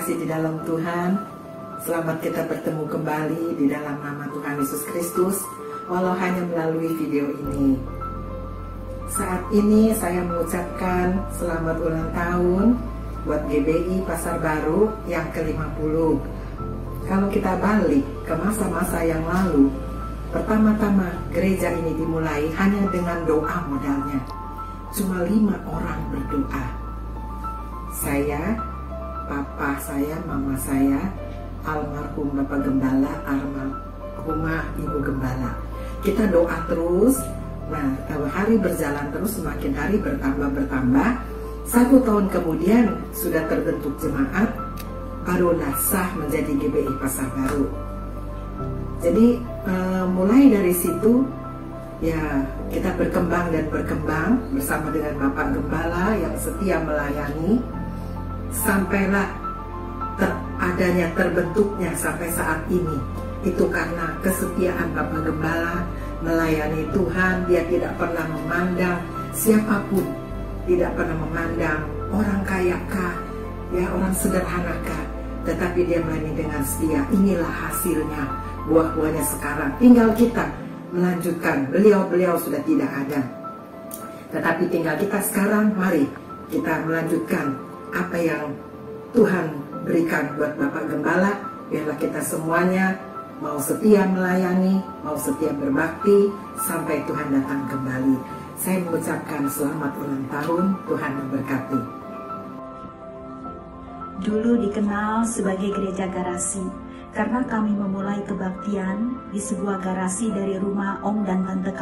terkasih di dalam Tuhan, selamat kita bertemu kembali di dalam nama Tuhan Yesus Kristus, walau hanya melalui video ini. Saat ini saya mengucapkan selamat ulang tahun buat GBI Pasar Baru yang ke-50. Kalau kita balik ke masa-masa yang lalu, pertama-tama gereja ini dimulai hanya dengan doa modalnya. Cuma 5 orang berdoa. Saya, papa saya, mama saya, almarhum Bapak Gembala, almarhumah Ibu Gembala. Kita doa terus. Nah, hari berjalan terus, semakin hari bertambah. 1 tahun kemudian sudah terbentuk jemaat, barulah sah menjadi GBI Pasar Baru. Jadi mulai dari situ ya kita berkembang bersama dengan Bapak Gembala yang setia melayani, sampailah terbentuknya sampai saat ini. Itu karena kesetiaan Bapak Gembala melayani Tuhan. Dia tidak pernah memandang siapapun, tidak pernah memandang orang kaya kah, ya orang sederhana kah, tetapi dia melayani dengan setia. Inilah hasilnya, buah-buahnya sekarang. Tinggal kita melanjutkan. Beliau sudah tidak ada, tetapi tinggal kita sekarang. Mari kita melanjutkan apa yang Tuhan berikan buat Bapak Gembala. Biarlah kita semuanya mau setia melayani, mau setia berbakti sampai Tuhan datang kembali. Saya mengucapkan selamat ulang tahun, Tuhan memberkati. Dulu dikenal sebagai gereja garasi karena kami memulai kebaktian di sebuah garasi dari rumah Om dan Tante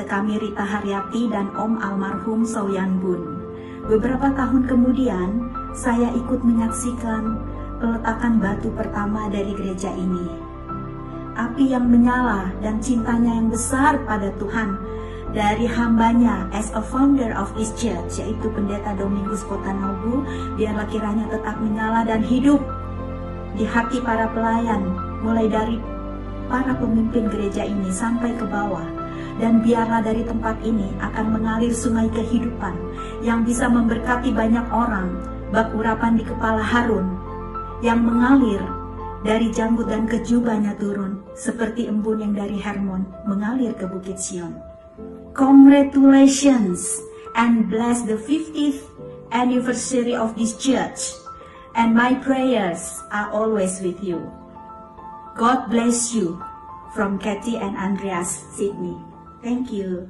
kami Rita Haryati dan Om almarhum Soyan Bun. Beberapa tahun kemudian, saya ikut menyaksikan peletakan batu pertama dari gereja ini. Api yang menyala dan cintanya yang besar pada Tuhan dari hambanya as a founder of this church, yaitu Pendeta Domingus Potanobu, biarlah kiranya tetap menyala dan hidup di hati para pelayan, mulai dari para pemimpin gereja ini sampai ke bawah. Dan biarlah dari tempat ini akan mengalir sungai kehidupan yang bisa memberkati banyak orang. Bak urapan di kepala Harun yang mengalir dari janggut dan kejubahnya turun seperti embun yang dari Hermon mengalir ke Bukit Sion. Congratulations and bless the 50th anniversary of this church, and my prayers are always with you. God bless you. From Kathy and Andreas, Sydney. Thank you.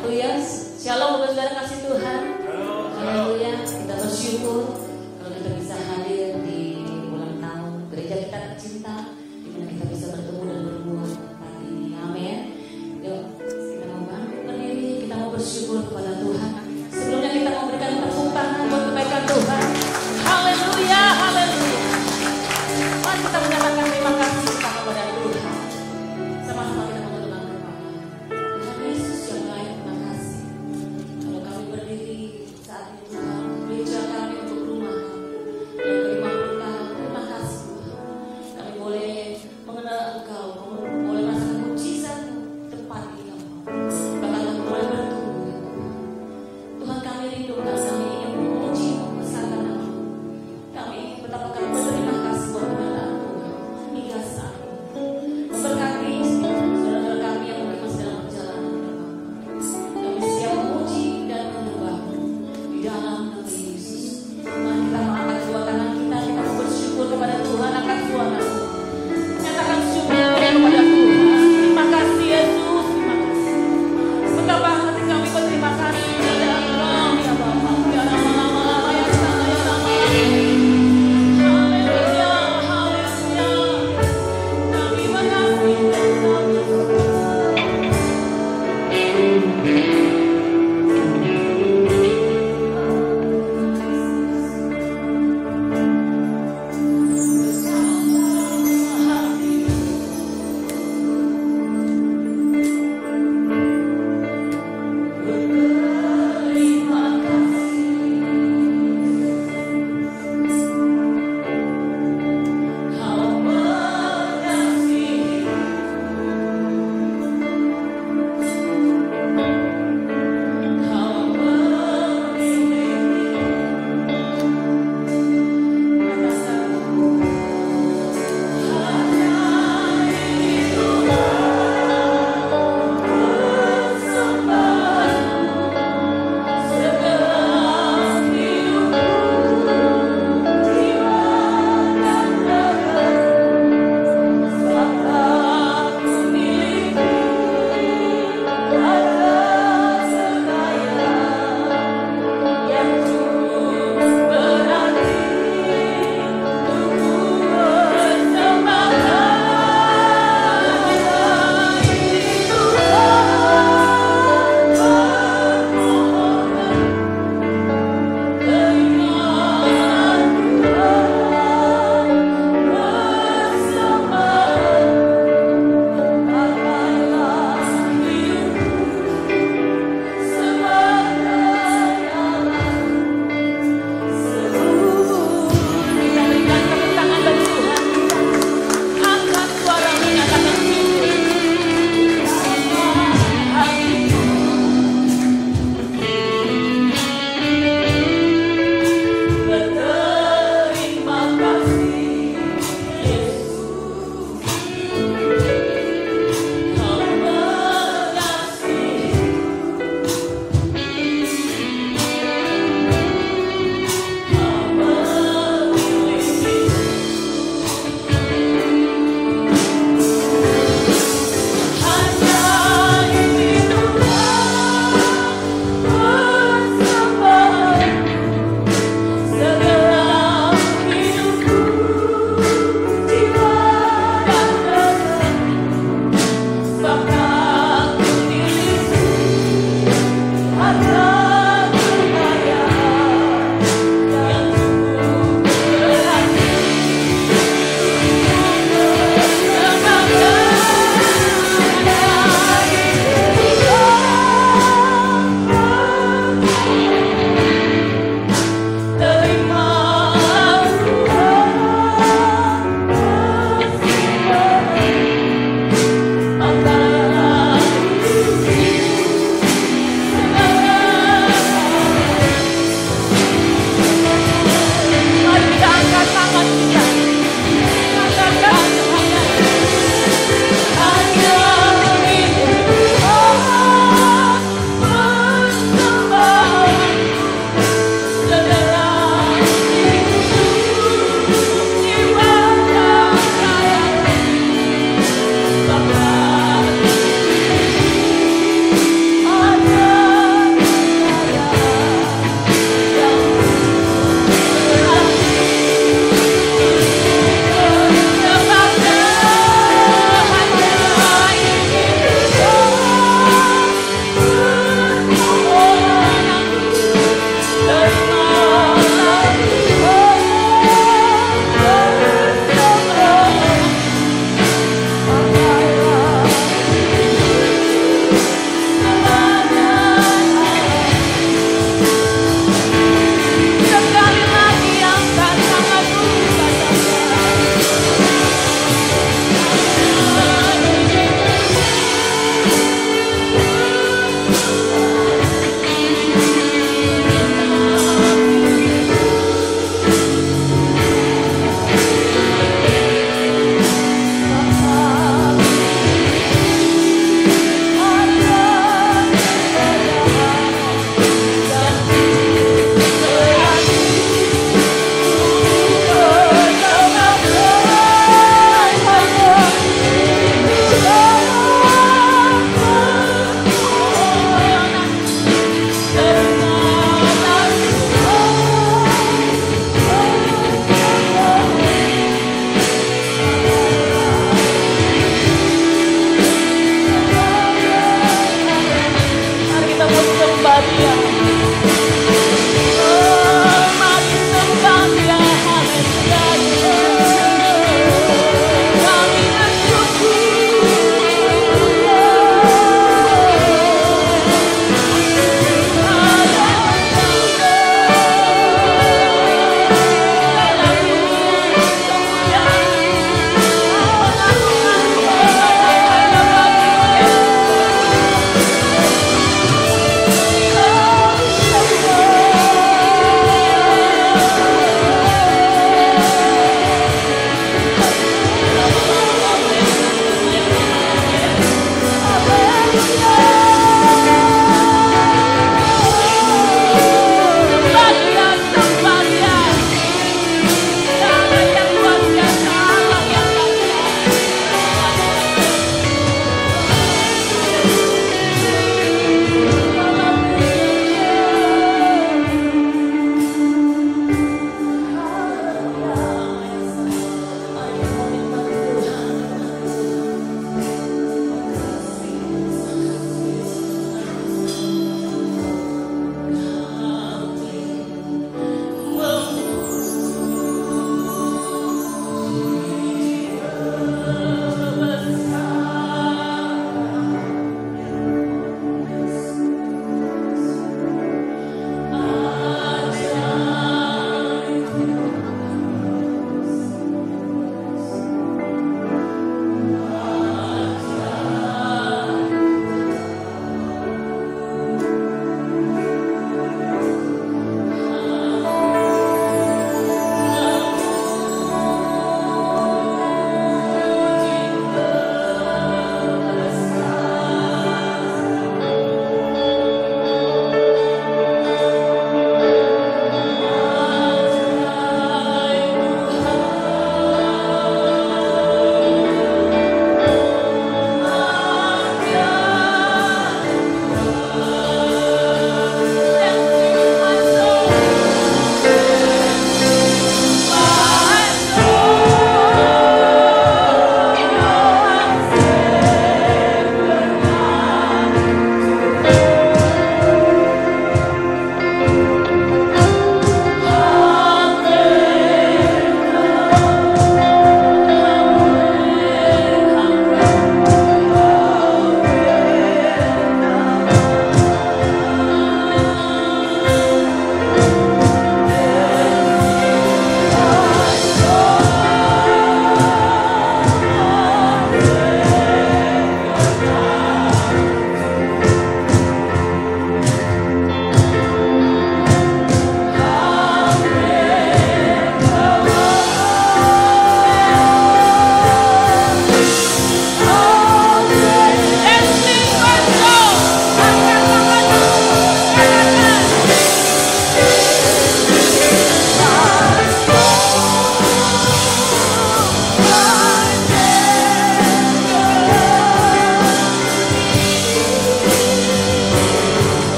Haleluya, shalom saudara kasih Tuhan. Haleluya, kita bersyukur kalau kita bisa hadir di ulang tahun gereja kita tercinta, di mana kita bisa bertemu dan berbuat pagi ini. Amin. Yuk, kita mau bangkit berdiri, kita mau bersyukur kepada Tuhan. Sebelumnya kita mau berikan tepuk tangan buat kebaikan Tuhan.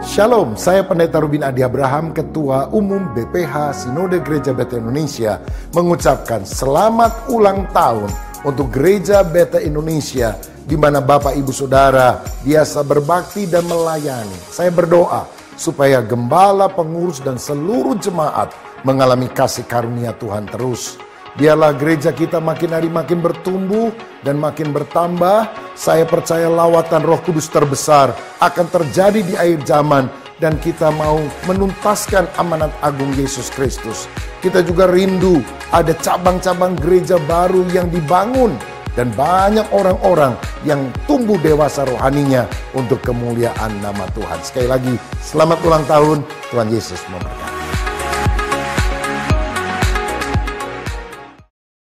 Shalom, saya Pendeta Rubin Adi Abraham, Ketua Umum BPH Sinode Gereja Beta Indonesia, mengucapkan selamat ulang tahun untuk Gereja Beta Indonesia, di mana Bapak Ibu Saudara biasa berbakti dan melayani. Saya berdoa supaya gembala, pengurus, dan seluruh jemaat mengalami kasih karunia Tuhan terus. Biarlah gereja kita makin hari makin bertumbuh dan makin bertambah. Saya percaya lawatan Roh Kudus terbesar akan terjadi di akhir zaman, dan kita mau menuntaskan amanat agung Yesus Kristus. Kita juga rindu ada cabang-cabang gereja baru yang dibangun, dan banyak orang-orang yang tumbuh dewasa rohaninya untuk kemuliaan nama Tuhan. Sekali lagi, selamat ulang tahun. Tuhan Yesus memberkati.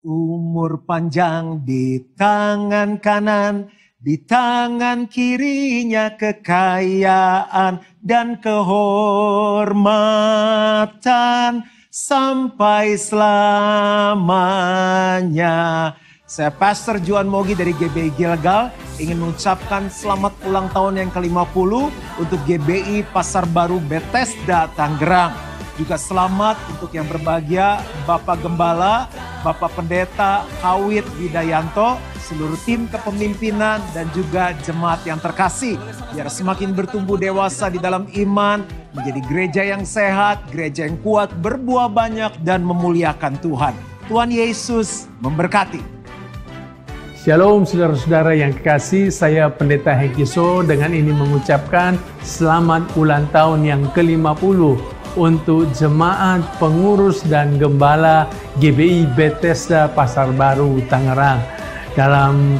Umur panjang di tangan kanan, di tangan kirinya kekayaan dan kehormatan sampai selamanya. Saya Pastor Juan Mogi dari GBI Gilgal ingin mengucapkan selamat ulang tahun yang ke-50 untuk GBI Pasar Baru Bethesda Tangerang. Juga selamat untuk yang berbahagia Bapak Gembala, Bapak Pendeta Kawit Widayanto, seluruh tim kepemimpinan dan juga jemaat yang terkasih. Biar semakin bertumbuh dewasa di dalam iman, menjadi gereja yang sehat, gereja yang kuat, berbuah banyak dan memuliakan Tuhan. Tuhan Yesus memberkati. Shalom saudara-saudara yang kekasih, saya Pendeta Hekiso dengan ini mengucapkan selamat ulang tahun yang ke-50 untuk jemaat, pengurus dan gembala GBI Bethesda Pasar Baru Tangerang. Dalam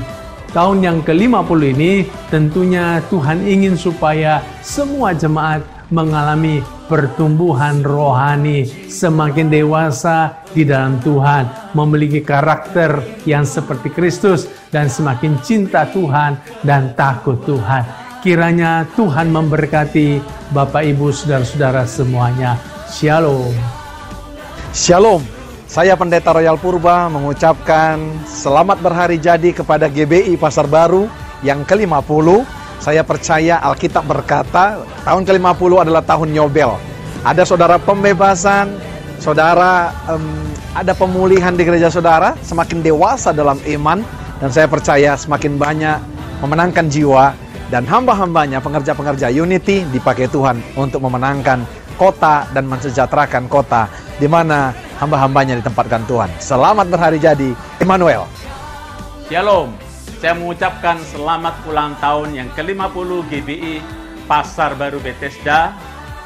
tahun yang ke-50 ini tentunya Tuhan ingin supaya semua jemaat mengalami pertumbuhan rohani, semakin dewasa di dalam Tuhan, memiliki karakter yang seperti Kristus dan semakin cinta Tuhan dan takut Tuhan. Kiranya Tuhan memberkati Bapak Ibu Saudara-saudara semuanya. Shalom. Shalom. Saya Pendeta Royal Purba mengucapkan selamat berhari jadi kepada GBI Pasar Baru yang ke-50. Saya percaya Alkitab berkata tahun ke-50 adalah tahun Yobel. Ada saudara pembebasan, saudara ada pemulihan di gereja saudara, semakin dewasa dalam iman, dan saya percaya semakin banyak memenangkan jiwa. Dan hamba-hambanya, pengerja-pengerja Unity dipakai Tuhan untuk memenangkan kota dan mensejahterakan kota di mana hamba-hambanya ditempatkan Tuhan. Selamat berhari jadi, Emmanuel. Shalom, saya mengucapkan selamat ulang tahun yang ke-50 GBI Pasar Baru Bethesda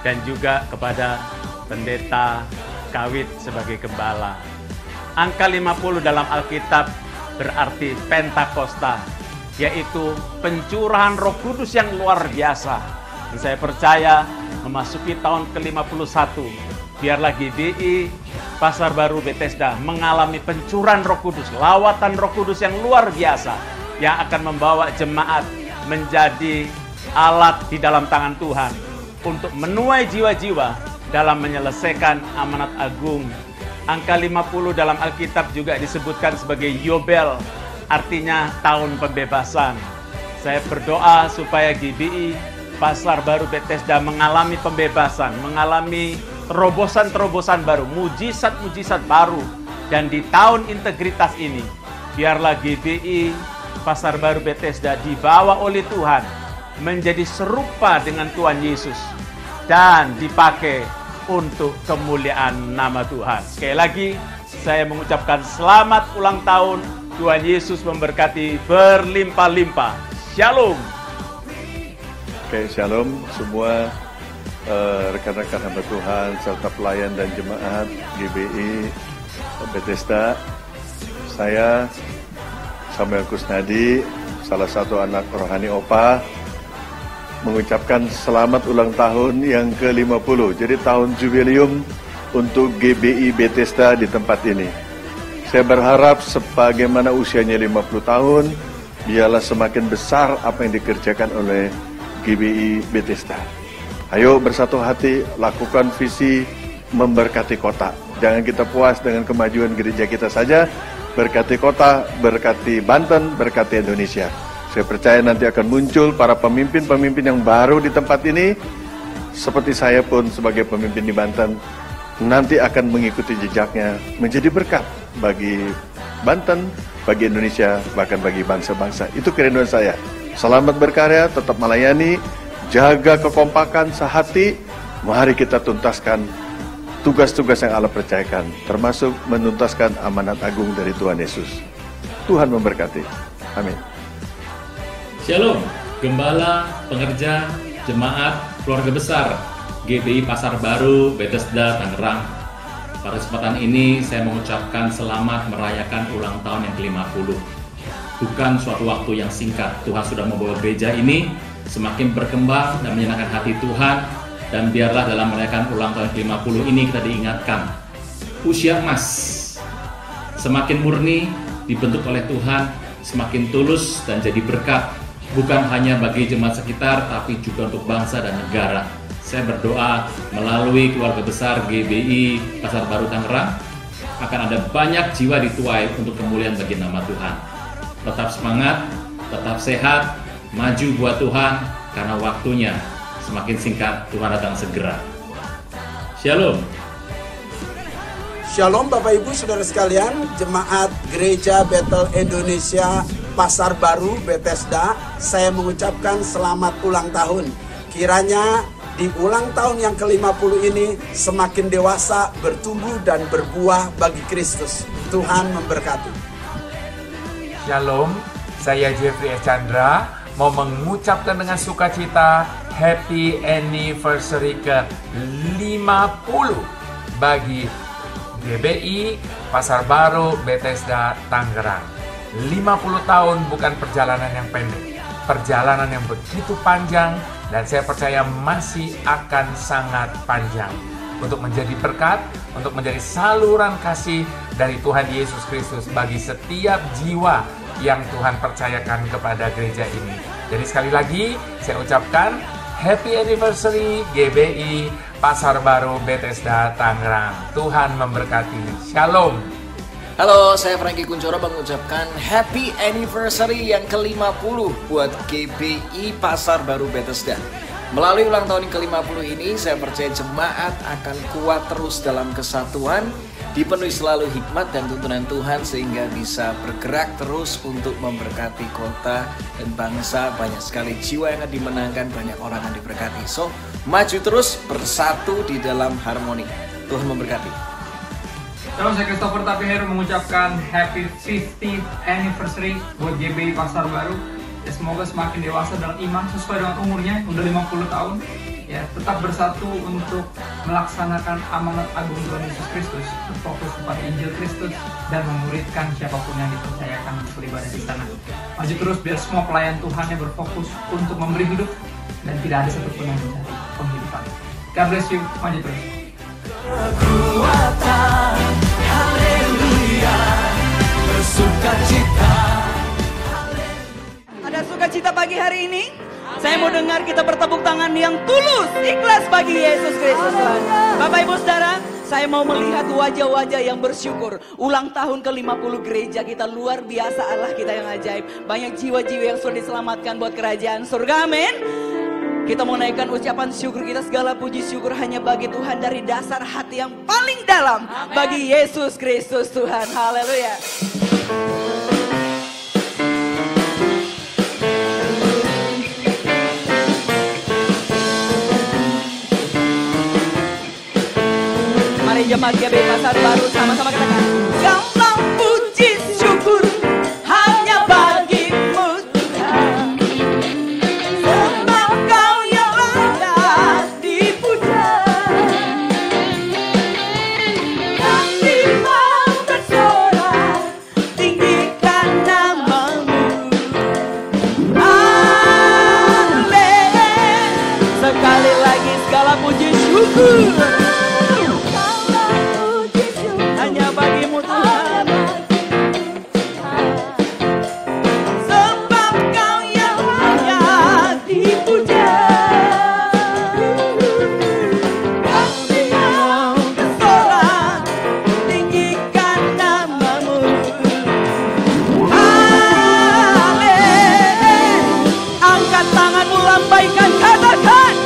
dan juga kepada Pendeta Kawit sebagai gembala. Angka 50 dalam Alkitab berarti Pentakosta, yaitu pencurahan Roh Kudus yang luar biasa. Dan saya percaya memasuki tahun ke-51, biarlah GBI Pasar Baru Bethesda mengalami pencurahan Roh Kudus, lawatan Roh Kudus yang luar biasa, yang akan membawa jemaat menjadi alat di dalam tangan Tuhan untuk menuai jiwa-jiwa dalam menyelesaikan amanat agung. Angka 50 dalam Alkitab juga disebutkan sebagai Yobel, artinya tahun pembebasan. Saya berdoa supaya GBI Pasar Baru Bethesda mengalami pembebasan, mengalami terobosan-terobosan baru, mujizat-mujizat baru. Dan di tahun integritas ini, biarlah GBI Pasar Baru Bethesda dibawa oleh Tuhan menjadi serupa dengan Tuhan Yesus dan dipakai untuk kemuliaan nama Tuhan. Sekali lagi, saya mengucapkan selamat ulang tahun. Tuhan Yesus memberkati berlimpah-limpah. Shalom. Oke, shalom semua rekan-rekan hamba Tuhan serta pelayan dan jemaat GBI Bethesda. Saya Samuel Kusnadi, salah satu anak rohani Opa, mengucapkan selamat ulang tahun yang ke-50. Jadi tahun jubileum untuk GBI Bethesda di tempat ini. Saya berharap sebagaimana usianya 50 tahun, biarlah semakin besar apa yang dikerjakan oleh GBI Bethesda. Ayo bersatu hati, lakukan visi memberkati kota. Jangan kita puas dengan kemajuan gereja kita saja, berkati kota, berkati Banten, berkati Indonesia. Saya percaya nanti akan muncul para pemimpin-pemimpin yang baru di tempat ini, seperti saya pun sebagai pemimpin di Banten, nanti akan mengikuti jejaknya menjadi berkat bagi Banten, bagi Indonesia, bahkan bagi bangsa-bangsa. Itu kerinduan saya. Selamat berkarya, tetap melayani, jaga kekompakan sehati. Mari kita tuntaskan tugas-tugas yang Allah percayakan, termasuk menuntaskan amanat agung dari Tuhan Yesus. Tuhan memberkati. Amin. Shalom, gembala, pengerja, jemaat, keluarga besar GBI Pasar Baru, Bethesda, Tangerang. Pada kesempatan ini saya mengucapkan selamat merayakan ulang tahun yang ke-50. Bukan suatu waktu yang singkat, Tuhan sudah membawa gereja ini semakin berkembang dan menyenangkan hati Tuhan. Dan biarlah dalam merayakan ulang tahun ke-50 ini kita diingatkan, usia emas semakin murni, dibentuk oleh Tuhan, semakin tulus dan jadi berkat, bukan hanya bagi jemaat sekitar, tapi juga untuk bangsa dan negara. Saya berdoa melalui keluarga besar GBI Pasar Baru Tangerang, akan ada banyak jiwa dituai untuk kemuliaan bagi nama Tuhan. Tetap semangat, tetap sehat, maju buat Tuhan, karena waktunya semakin singkat, Tuhan datang segera. Shalom. Shalom Bapak Ibu Saudara sekalian, jemaat Gereja Bethel Indonesia Pasar Baru Bethesda, saya mengucapkan selamat ulang tahun. Kiranya di ulang tahun yang ke-50 ini semakin dewasa, bertumbuh dan berbuah bagi Kristus. Tuhan memberkati. Shalom, saya Jeffrey S. Chandra mau mengucapkan dengan sukacita Happy Anniversary ke-50 bagi GBI Pasar Baru Bethesda Tangerang. 50 tahun bukan perjalanan yang pendek, perjalanan yang begitu panjang, dan saya percaya masih akan sangat panjang untuk menjadi berkat, untuk menjadi saluran kasih dari Tuhan Yesus Kristus bagi setiap jiwa yang Tuhan percayakan kepada gereja ini. Jadi sekali lagi saya ucapkan Happy Anniversary GBI Pasar Baru Bethesda Tangerang. Tuhan memberkati. Shalom. Halo, saya Franky Kuncoro mengucapkan Happy Anniversary yang ke-50 buat GBI Pasar Baru Bethesda. Melalui ulang tahun yang ke-50 ini, saya percaya jemaat akan kuat terus dalam kesatuan, dipenuhi selalu hikmat dan tuntunan Tuhan sehingga bisa bergerak terus untuk memberkati kota dan bangsa. Banyak sekali jiwa yang akan dimenangkan, banyak orang yang diberkati. So, maju terus bersatu di dalam harmoni. Tuhan memberkati. Halo, saya Christopher Tapiheru mengucapkan Happy 50th Anniversary buat GBI Pasar Baru. Ya, semoga semakin dewasa dalam iman sesuai dengan umurnya, udah 50 tahun. Ya, tetap bersatu untuk melaksanakan amanat agung Tuhan Yesus Kristus, berfokus kepada Injil Kristus dan memuridkan siapapun yang dipercayakan untuk beribadah di sana. Maju terus biar semua pelayan Tuhannya berfokus untuk memberi hidup dan tidak ada satupun yang mencari penghidupan. God bless you, maju terus. Kekuatan, haleluya, bersukacita. Ada sukacita pagi hari ini? Saya mau dengar kita bertepuk tangan yang tulus, ikhlas bagi Yesus Kristus Tuhan. Bapak Ibu Saudara, saya mau melihat wajah-wajah yang bersyukur. Ulang tahun ke-50 gereja kita luar biasa, Allah kita yang ajaib. Banyak jiwa-jiwa yang sudah diselamatkan buat kerajaan surga, amin. Kita mau naikkan ucapan syukur kita, segala puji syukur hanya bagi Tuhan dari dasar hati yang paling dalam. Bagi Yesus Kristus Tuhan, haleluya. Jemaat GBI Pasar Baru sama-sama katakan, gampang puji syukur hanya bagimu Tuhan, sebab Kau yang layak dipuja. Kami mau bersorak, tinggikan nama-Mu. Amin. Sekali lagi segala puji syukur bagimu Tuhan, sebab Kau yang layak dipuja. Kami mau bersorak, tinggikan nama-Mu. Amin. Angkat tanganmu, lambaikan, katakan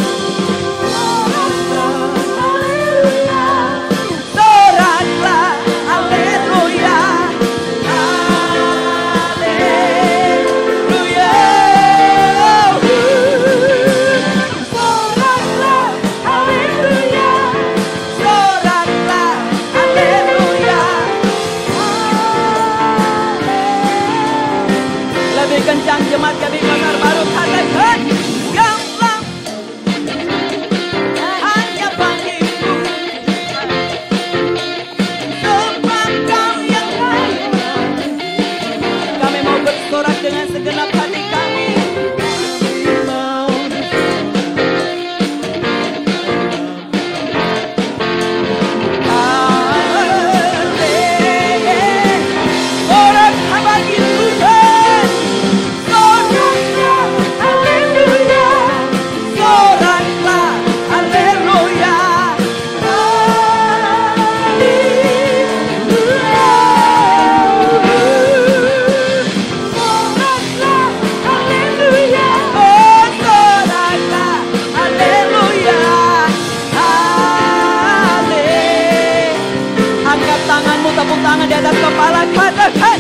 kepala, katakan.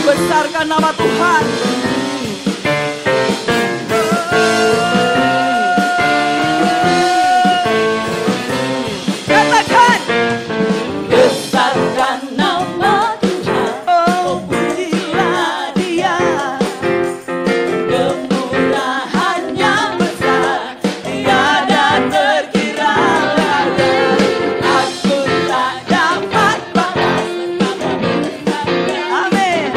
Besarkan nama Tuhan. Katakan, besarkan nama Tuhan. Oh, pujilah Dia. Kemurahannya besar, tiada terkira. Aku tak dapat balas. Amin.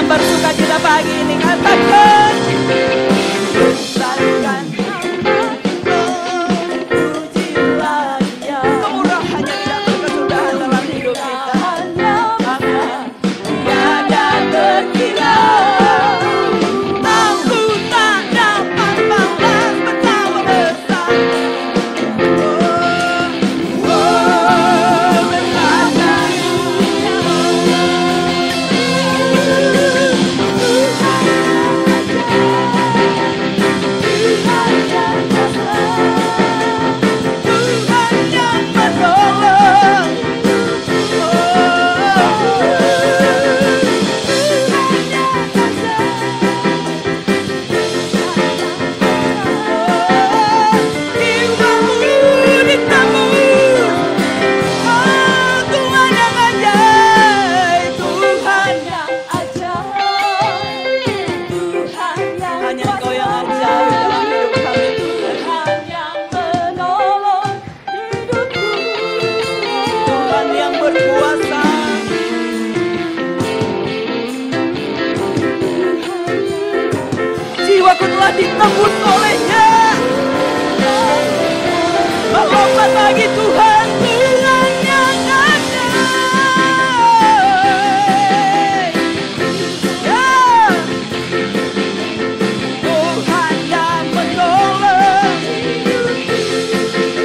Bersuka cita pagi ini, katakan, besarkan pujilah Dia. Kemurahannya tidak berkesudahan dalam hidup kita. Tiada terkira. Aku tak dapat balas betapa besar. Jiwaku telah ditembus oleh-Nya. Melompat bagi Tuhan, Tuhan yang ajaib. Tuhan yang menolong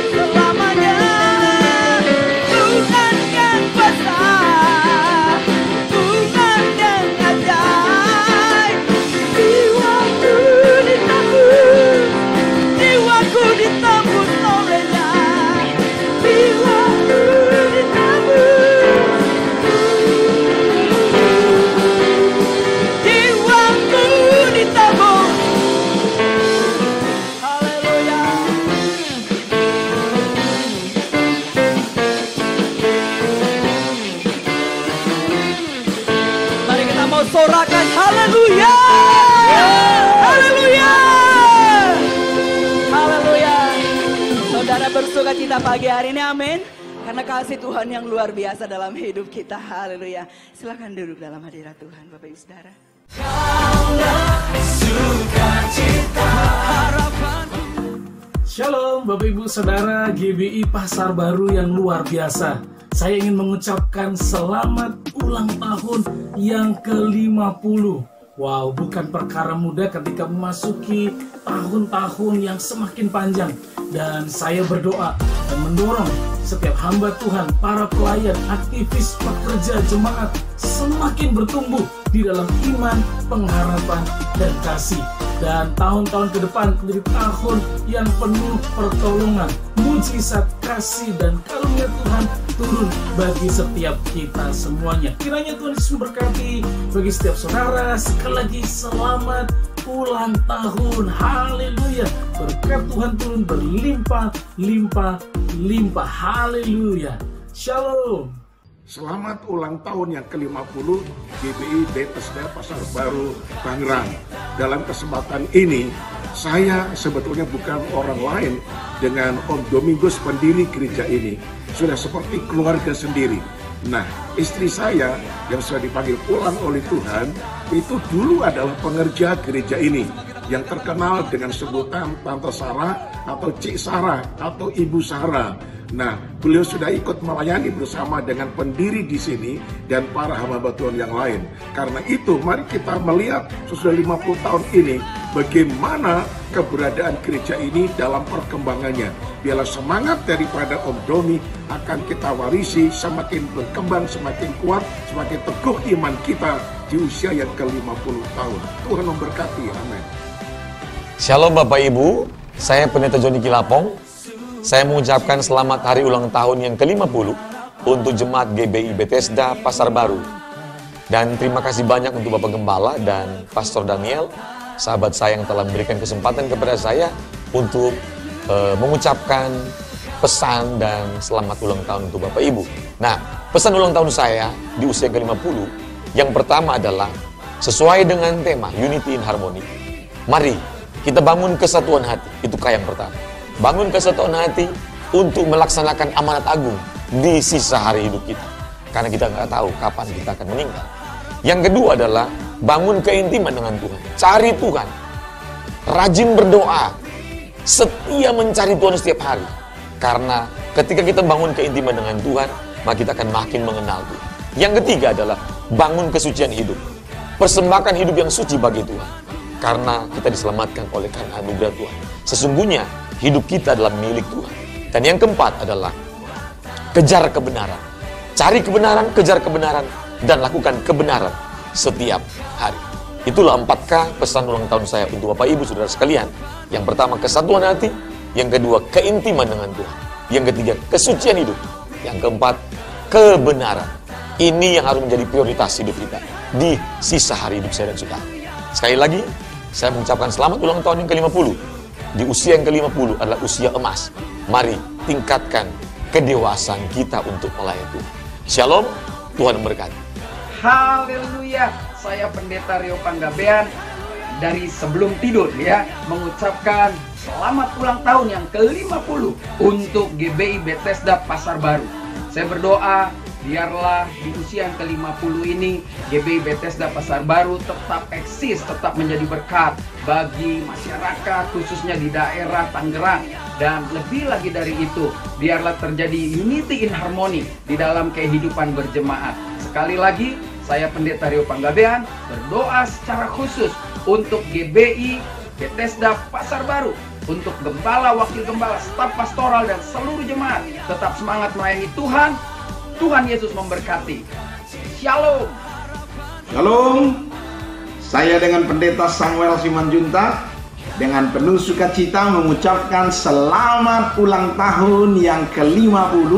selamanya. Tuhan yang besar, Tuhan yang ajaib. Jiwaku ditembus oleh-Nya. Jiwaku ditembus. Jiwaku ditembus. Haleluya. Mari kita mau sorakan haleluya. Haleluya. Haleluya. Saudara bersuka cita pagi hari ini, amin. Karena kasih Tuhan yang luar biasa dalam hidup kita. Haleluya. Silakan duduk dalam hadirat Tuhan, Bapak Ibu Saudara. Shalom Bapak Ibu Saudara GBI Pasar Baru yang luar biasa. Saya ingin mengucapkan selamat ulang tahun yang ke-50. Wow, bukan perkara mudah ketika memasuki tahun-tahun yang semakin panjang. Dan saya berdoa dan mendorong setiap hamba Tuhan, para pelayan, aktivis, pekerja, jemaat semakin bertumbuh di dalam iman, pengharapan, dan kasih. Dan tahun-tahun ke depan menjadi tahun yang penuh pertolongan, mujizat, kasih, dan karunia Tuhan turun bagi setiap kita semuanya. Kiranya Tuhan Yesus memberkati bagi setiap saudara. Sekali lagi selamat ulang tahun. Haleluya. Berkat Tuhan turun berlimpah, limpah, limpah. Haleluya. Shalom. Selamat ulang tahun yang ke-50 GBI Bethesda Pasar Baru Tangerang. Dalam kesempatan ini, saya sebetulnya bukan orang lain dengan Om Domingus pendiri gereja ini. Sudah seperti keluarga sendiri. Nah, istri saya yang sudah dipanggil pulang oleh Tuhan, itu dulu adalah pengerja gereja ini yang terkenal dengan sebutan Tante Sarah atau Cik Sarah atau Ibu Sarah. Nah, beliau sudah ikut melayani bersama dengan pendiri di sini dan para hamba Tuhan yang lain. Karena itu, mari kita melihat sesudah 50 tahun ini bagaimana keberadaan gereja ini dalam perkembangannya. Biarlah semangat daripada Om Doni akan kita warisi semakin berkembang, semakin kuat, semakin teguh iman kita di usia yang ke-50 tahun. Tuhan memberkati, amin. Shalom Bapak Ibu, saya Pendeta Joni Kilapong. Saya mengucapkan selamat hari ulang tahun yang ke-50 untuk Jemaat GBI Bethesda Pasar Baru. Dan terima kasih banyak untuk Bapak Gembala dan Pastor Daniel, sahabat saya yang telah memberikan kesempatan kepada saya untuk mengucapkan pesan dan selamat ulang tahun untuk Bapak Ibu. Nah, pesan ulang tahun saya di usia ke-50, yang pertama adalah sesuai dengan tema Unity in Harmony. Mari kita bangun kesatuan hati, itu yang pertama. Bangun kesatuan hati untuk melaksanakan amanat agung di sisa hari hidup kita. Karena kita nggak tahu kapan kita akan meninggal. Yang kedua adalah bangun keintiman dengan Tuhan. Cari Tuhan. Rajin berdoa. Setia mencari Tuhan setiap hari. Karena ketika kita bangun keintiman dengan Tuhan, maka kita akan makin mengenal Tuhan. Yang ketiga adalah bangun kesucian hidup. Persembahkan hidup yang suci bagi Tuhan. Karena kita diselamatkan oleh karena anugerah Tuhan. Sesungguhnya hidup kita adalah milik Tuhan. Dan yang keempat adalah kejar kebenaran. Cari kebenaran, kejar kebenaran, dan lakukan kebenaran setiap hari. Itulah 4K pesan ulang tahun saya untuk Bapak Ibu Saudara sekalian. Yang pertama kesatuan hati, yang kedua keintiman dengan Tuhan, yang ketiga kesucian hidup, yang keempat kebenaran. Ini yang harus menjadi prioritas hidup kita di sisa hari hidup saya dan saudara. Sekali lagi, saya mengucapkan selamat ulang tahun yang ke-50. Di usia yang ke-50 adalah usia emas. Mari tingkatkan kedewasaan kita untuk melayani Tuhan. Shalom, Tuhan memberkati. Haleluya. Saya Pendeta Rio Panggabean dari sebelum tidur ya mengucapkan selamat ulang tahun yang ke-50 untuk GBI Bethesda Pasar Baru. Saya berdoa biarlah di usia yang ke-50 ini GBI Bethesda Pasar Baru tetap eksis, tetap menjadi berkat bagi masyarakat khususnya di daerah Tangerang. Dan lebih lagi dari itu, biarlah terjadi unity in harmony di dalam kehidupan berjemaat. Sekali lagi, saya Pendeta Rio Panggabean berdoa secara khusus untuk GBI Bethesda Pasar Baru, untuk gembala, wakil gembala, staf pastoral dan seluruh jemaat tetap semangat melayani Tuhan. Tuhan Yesus memberkati. Shalom. Shalom. Saya dengan Pendeta Samuel Simanjuntak dengan penuh sukacita mengucapkan selamat ulang tahun yang ke-50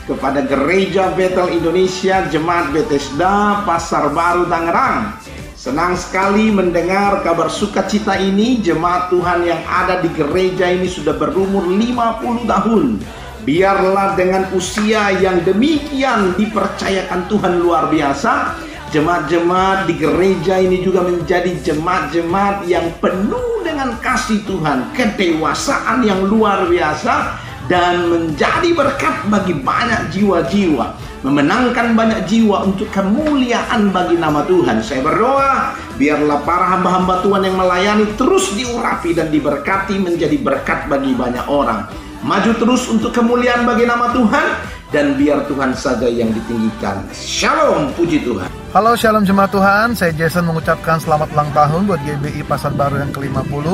kepada Gereja Bethel Indonesia Jemaat Bethesda Pasar Baru Tangerang. Senang sekali mendengar kabar sukacita ini. Jemaat Tuhan yang ada di gereja ini sudah berumur 50 tahun. Biarlah dengan usia yang demikian dipercayakan Tuhan luar biasa, jemaat-jemaat di gereja ini juga menjadi jemaat-jemaat yang penuh dengan kasih Tuhan, kedewasaan yang luar biasa, dan menjadi berkat bagi banyak jiwa-jiwa, memenangkan banyak jiwa untuk kemuliaan bagi nama Tuhan. Saya berdoa biarlah para hamba-hamba Tuhan yang melayani terus diurapi dan diberkati menjadi berkat bagi banyak orang. Maju terus untuk kemuliaan bagi nama Tuhan, dan biar Tuhan saja yang ditinggikan. Shalom, puji Tuhan. Halo, shalom jemaat Tuhan. Saya Jason mengucapkan selamat ulang tahun buat GBI Pasar Baru yang ke-50.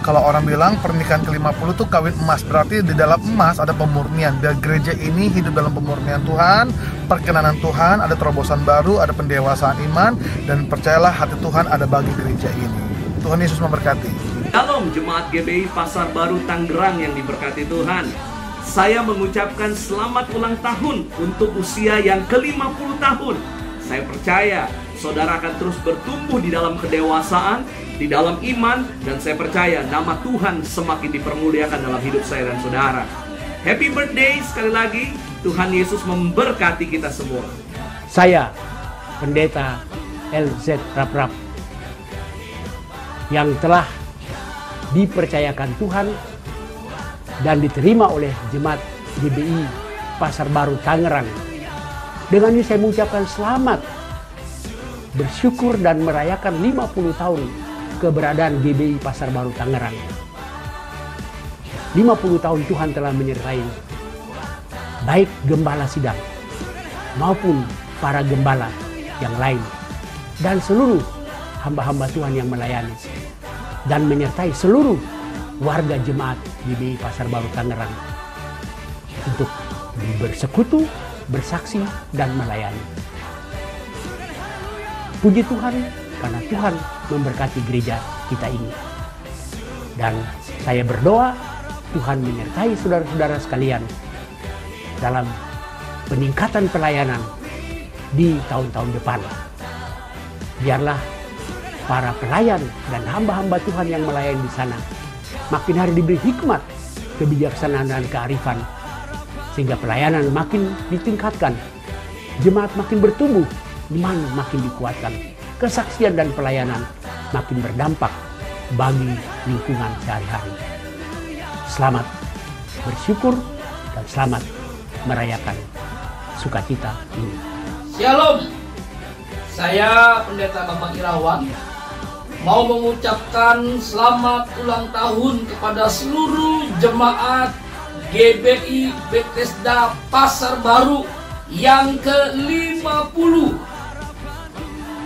Kalau orang bilang pernikahan ke-50 tuh kawin emas, berarti di dalam emas ada pemurnian. Dan gereja ini hidup dalam pemurnian Tuhan, perkenanan Tuhan, ada terobosan baru, ada pendewasaan iman, dan percayalah hati Tuhan ada bagi gereja ini. Tuhan Yesus memberkati. Shalom jemaat GBI Pasar Baru Tangerang yang diberkati Tuhan. saya mengucapkan selamat ulang tahun untuk usia yang ke-50 tahun. Saya percaya saudara akan terus bertumbuh di dalam kedewasaan, di dalam iman, dan saya percaya nama Tuhan semakin dipermuliakan dalam hidup saya dan saudara. Happy birthday sekali lagi, Tuhan Yesus memberkati kita semua. Saya, Pendeta LZ Raprap, yang telah dipercayakan Tuhan dan diterima oleh Jemaat GBI Pasar Baru Tangerang. Dengan ini saya mengucapkan selamat, bersyukur dan merayakan 50 tahun keberadaan GBI Pasar Baru Tangerang. 50 tahun Tuhan telah menyertai baik gembala sidang maupun para gembala yang lain dan seluruh hamba-hamba Tuhan yang melayani dan menyertai seluruh warga jemaat GBI Pasar Baru Tangerang untuk bersekutu, bersaksi, dan melayani. Puji Tuhan karena Tuhan memberkati gereja kita ini. Dan saya berdoa Tuhan menyertai saudara-saudara sekalian dalam peningkatan pelayanan di tahun-tahun depan. Biarlah para pelayan dan hamba-hamba Tuhan yang melayani di sana makin hari diberi hikmat, kebijaksanaan, dan kearifan, sehingga pelayanan makin ditingkatkan, jemaat makin bertumbuh, iman makin dikuatkan, kesaksian dan pelayanan makin berdampak bagi lingkungan sehari-hari. Selamat bersyukur dan selamat merayakan sukacita ini. Shalom, saya Pendeta Bambang Irawan mau mengucapkan selamat ulang tahun kepada seluruh jemaat GBI Bethesda Pasar Baru yang ke-50.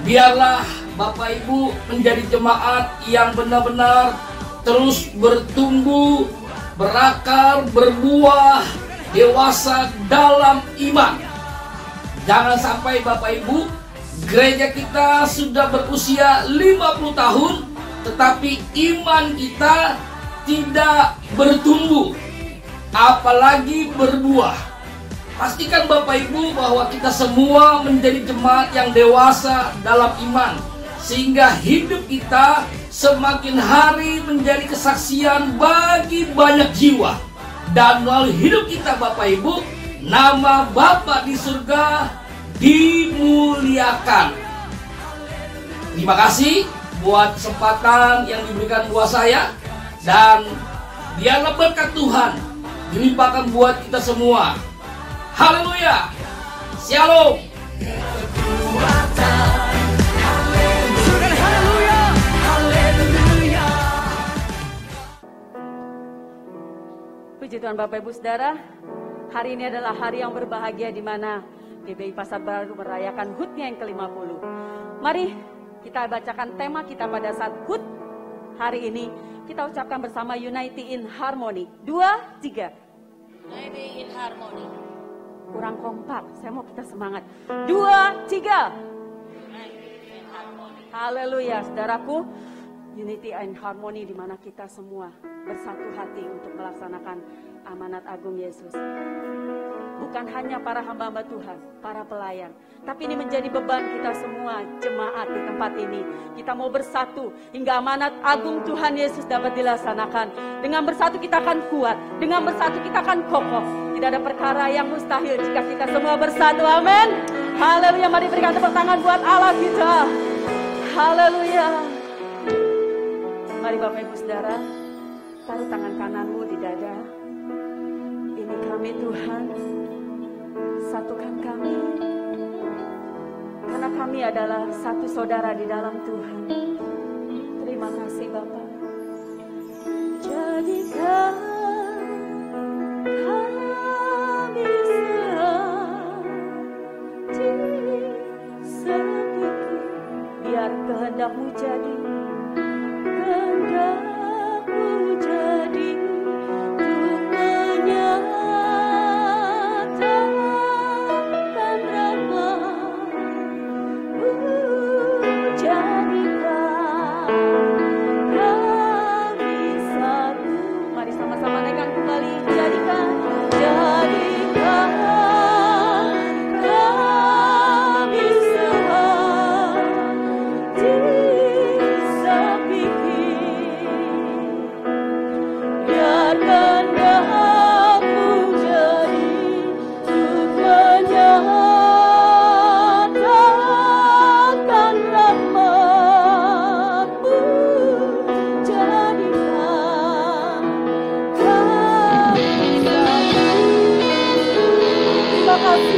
Biarlah Bapak Ibu menjadi jemaat yang benar-benar terus bertumbuh, berakar, berbuah, dewasa dalam iman. Jangan sampai Bapak Ibu, gereja kita sudah berusia 50 tahun, tetapi iman kita tidak bertumbuh, apalagi berbuah. Pastikan Bapak Ibu bahwa kita semua menjadi jemaat yang dewasa dalam iman, sehingga hidup kita semakin hari menjadi kesaksian bagi banyak jiwa. Dan melalui hidup kita Bapak Ibu, nama Bapa di surga dimuliakan. Terima kasih buat kesempatan yang diberikan buat saya, dan biarlah berkat Tuhan dilimpahkan buat kita semua. Haleluya. Shalom. Puji Tuhan Bapak Ibu Saudara, hari ini adalah hari yang berbahagia di mana GBI Pasar Baru merayakan HUT-nya yang ke-50. Mari kita bacakan tema kita pada saat HUT hari ini. Kita ucapkan bersama Unity in Harmony. 2, 3. Unity in Harmony. Kurang kompak, saya mau kita semangat. 2, 3. Haleluya, saudaraku. Unity and Harmony di mana kita semua bersatu hati untuk melaksanakan amanat agung Yesus. Bukan hanya para hamba-hamba Tuhan, para pelayan, tapi ini menjadi beban kita semua jemaat di tempat ini. Kita mau bersatu hingga amanat agung Tuhan Yesus dapat dilaksanakan. Dengan bersatu kita akan kuat, dengan bersatu kita akan kokoh. Tidak ada perkara yang mustahil jika kita semua bersatu. Amin. Haleluya. Mari berikan tepuk tangan buat Allah kita. Haleluya. Mari Bapak Ibu Saudara, taruh tangan kananmu di dada. Ini kami Tuhan, satukan kami, karena kami adalah satu saudara di dalam Tuhan. Terima kasih Bapa. Jadikan kami sedikit, biar kehendak-Mu jadi, kehendak-Mu jadi untuk menyatakan rahmat-Mu. Jadikan kami satu. Mari sama-sama naikkan kembali. Jadikan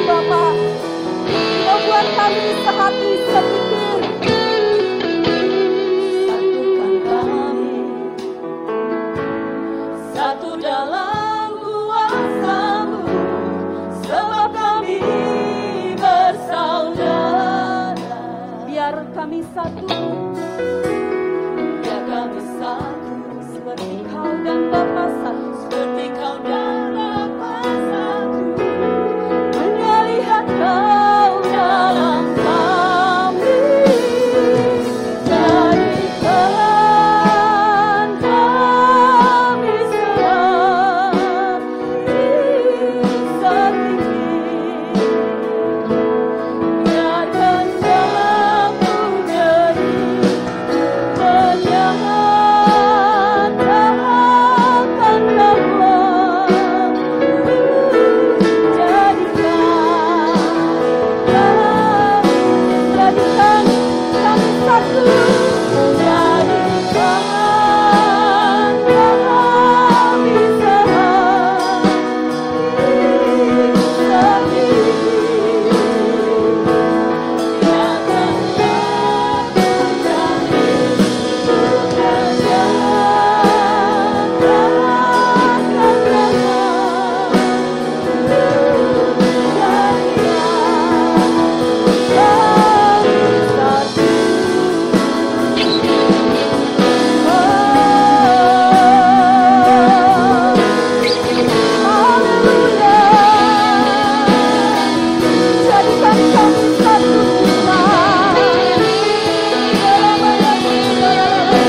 Bapa. Kau buat kami sehati sepikir. Satukan kami, satu dalam kuasa-Mu, sebab kami bersaudara. Biar kami satu, biar kami satu, seperti Kau dan Bapa satu, seperti Kau dan Bapa satu. Melihat Kau dalam kami, jadikan kami sehati sepikir. Biarkan dalam-Mu jadi menyatakan bahwa jadikan kami satu, jadikan kami sehati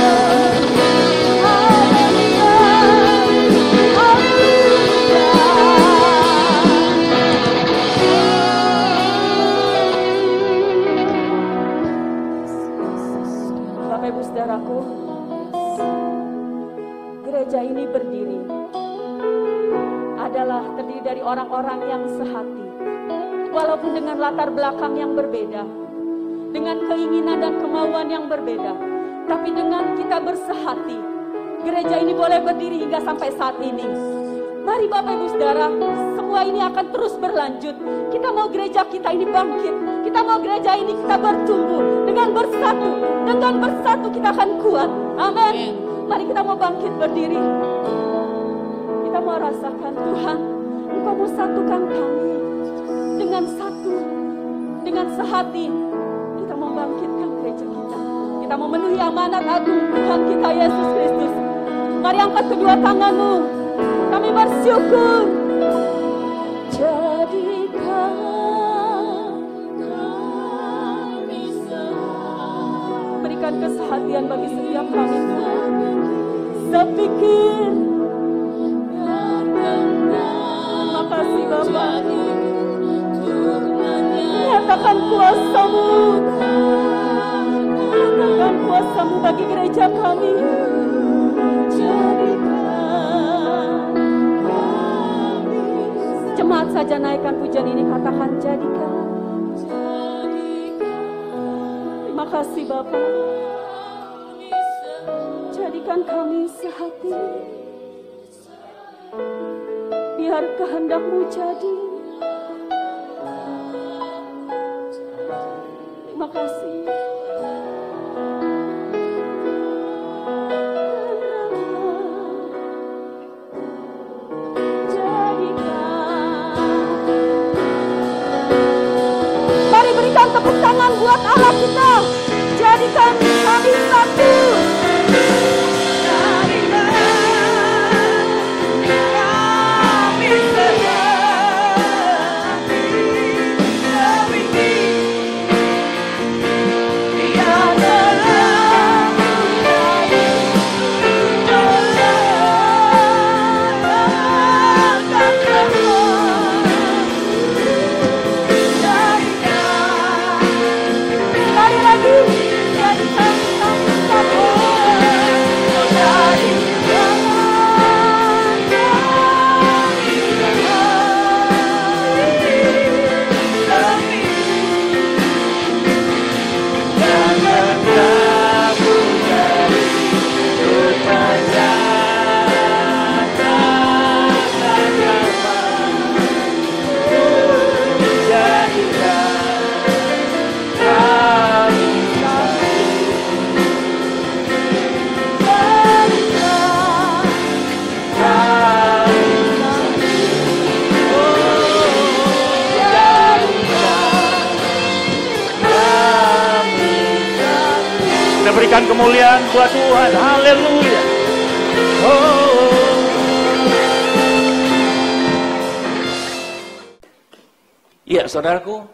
sepikir. Biarkan Bapak Ibu Saudaraku, gereja ini berdiri adalah terdiri dari orang-orang yang sehati, walaupun dengan latar belakang yang berbeda, dengan keinginan dan kemauan yang berbeda, tapi dengan kita bersehati, gereja ini boleh berdiri hingga sampai saat ini. Mari Bapak Ibu Saudara, semua ini akan terus berlanjut. Kita mau gereja kita ini bangkit, kita mau gereja ini kita bertumbuh. Dengan bersatu kita akan kuat. Amin. Mari kita mau bangkit berdiri. Kita mau rasakan Tuhan, Engkau mau satukan kami dengan satu, dengan sehati. Kita mau bangkitkan gereja kita. Kita mau memenuhi amanat agung Tuhan kita Yesus Kristus. Mari angkat kedua tanganmu. Kami bersyukur. Jadikan kami sehati. Berikan kesehatian bagi setiap kami Tuhan. Sepikir. Terima kasih Bapa. Nyatakan kuasa-Mu. Nyatakan kuasa-Mu bagi gereja kami. Jemaat saja naikkan pujian ini, katakan jadikan. Terima kasih Bapa. Jadikan kami sehati. Biar kehendak-Mu jadi. Terima kasih. Berikan tepuk tangan buat Allah kita. Jadikan kami satu. Sekali lagi, jadikan kami satu. jadikan kami satu. Jadikan kami satu. Oh, jadikan kami satu. Kita berikan kemuliaan buat Tuhan. Haleluya. Ya, saudaraku,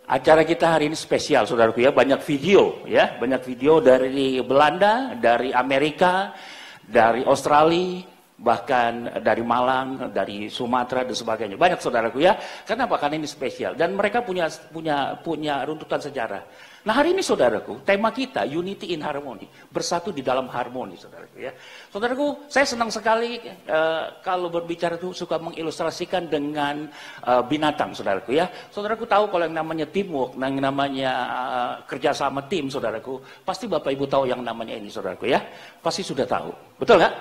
acara kita hari ini spesial, saudaraku ya. Banyak video dari Belanda, dari Amerika, dari Australia, bahkan dari Malang, dari Sumatera dan sebagainya. Banyak, saudaraku ya. Kenapa? Karena ini spesial dan mereka punya runtutan sejarah. Nah, hari ini saudaraku, tema kita Unity in Harmony, bersatu di dalam harmoni, saudaraku ya. Saudaraku, saya senang sekali kalau berbicara itu suka mengilustrasikan dengan binatang, saudaraku ya. Saudaraku tahu kalau yang namanya teamwork, yang namanya kerjasama tim, saudaraku, pasti Bapak Ibu tahu yang namanya ini, saudaraku ya. Pasti sudah tahu, betul nggak?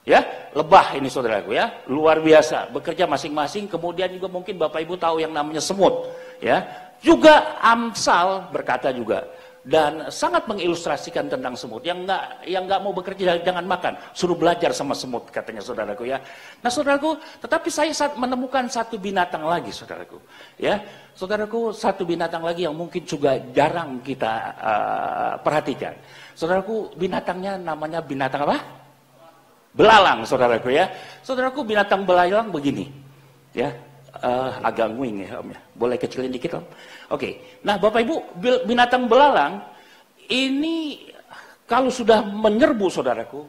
Ya, lebah ini saudaraku ya, luar biasa, bekerja masing-masing. Kemudian juga mungkin Bapak Ibu tahu yang namanya semut, ya. Juga Amsal berkata juga dan sangat mengilustrasikan tentang semut yang nggak mau bekerja jangan makan, suruh belajar sama semut katanya saudaraku ya. Nah saudaraku, tetapi saya menemukan satu binatang lagi saudaraku, ya saudaraku, satu binatang lagi yang mungkin juga jarang kita perhatikan. Saudaraku, binatangnya namanya binatang apa? Belalang, saudaraku ya. Saudaraku, binatang belalang begini, ya. Agak nguing ya Om ya. Boleh kecilin dikit Om? Oke. Nah Bapak Ibu, binatang belalang ini kalau sudah menyerbu saudaraku,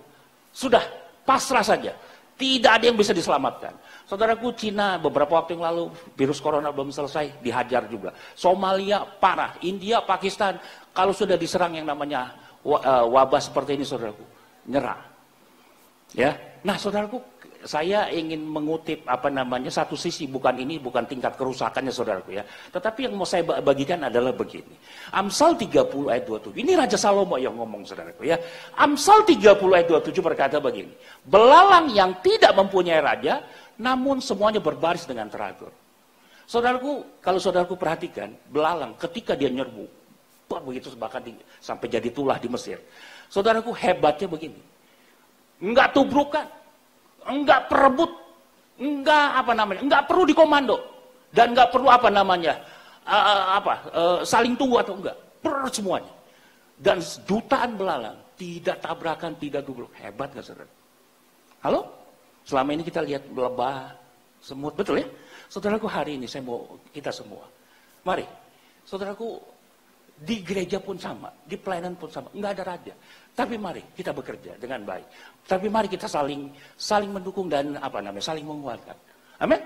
sudah pasrah saja. Tidak ada yang bisa diselamatkan. Saudaraku, Cina beberapa waktu yang lalu virus corona belum selesai, dihajar juga. Somalia parah, India, Pakistan, kalau sudah diserang yang namanya wabah seperti ini saudaraku, nyerah. Ya. Nah, saudaraku, saya ingin mengutip satu sisi, bukan tingkat kerusakannya saudaraku ya. Tetapi yang mau saya bagikan adalah begini. Amsal 30 ayat 27. Ini Raja Salomo yang ngomong saudaraku ya. Amsal 30 ayat 27 berkata begini. Belalang yang tidak mempunyai raja, namun semuanya berbaris dengan teratur. Saudaraku, kalau saudaraku perhatikan, belalang ketika dia nyerbu, begitu bahkan sampai jadi tulah di Mesir. Saudaraku, hebatnya begini. Enggak tubrukan, enggak perebut, enggak perlu dikomando, dan enggak perlu saling tunggu atau enggak, semuanya. Dan jutaan belalang tidak tabrakan, tidak tubruk, hebat nggak saudara? Halo? Selama ini kita lihat lebah, semut, betul ya? Saudaraku, hari ini saya mau kita semua, mari, saudaraku, di gereja pun sama, di pelayanan pun sama, enggak ada raja. Tapi mari kita bekerja dengan baik. Tapi mari kita saling mendukung dan saling menguatkan. Amin.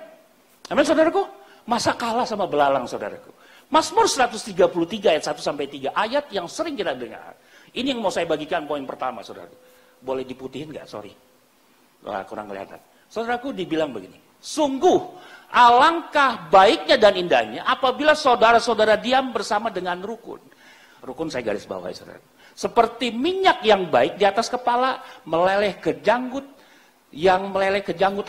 Amin saudaraku. Masa kalah sama belalang saudaraku. Mazmur 133 ayat 1 sampai 3 ayat yang sering kita dengar. Ini yang mau saya bagikan poin pertama saudaraku. Boleh diputihin nggak? Sorry. Wah, kurang kelihatan. Saudaraku, dibilang begini. Sungguh alangkah baiknya dan indahnya apabila saudara-saudara diam bersama dengan rukun. Rukun saya garis bawahi saudaraku. Seperti minyak yang baik di atas kepala meleleh ke janggut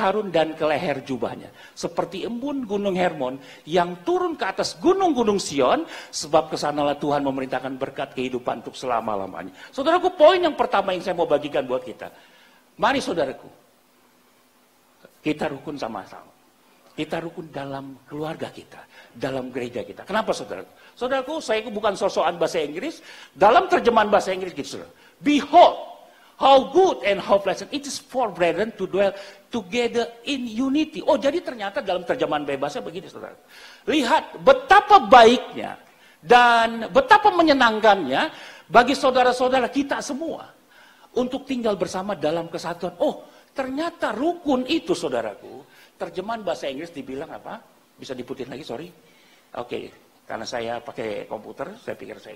Harun dan ke leher jubahnya. Seperti embun gunung Hermon yang turun ke atas gunung-gunung Sion, sebab kesanalah Tuhan memerintahkan berkat kehidupan untuk selama-lamanya. Saudaraku, poin yang pertama yang saya mau bagikan buat kita. Mari saudaraku, kita rukun sama-sama. Kita rukun dalam keluarga kita, dalam gereja kita. Kenapa saudaraku? Saudaraku, saya bukan sosokan bahasa Inggris. Dalam terjemahan bahasa Inggris gitu, saudara. Behold, how good and how pleasant it is for brethren to dwell together in unity. Oh, jadi ternyata dalam terjemahan bebasnya begini, saudara. Lihat betapa baiknya dan betapa menyenangkannya bagi saudara-saudara kita semua untuk tinggal bersama dalam kesatuan. Oh, ternyata rukun itu, saudaraku. Terjemahan bahasa Inggris dibilang apa? Bisa diputin lagi, sorry. Oke, karena saya pakai komputer, saya pikir saya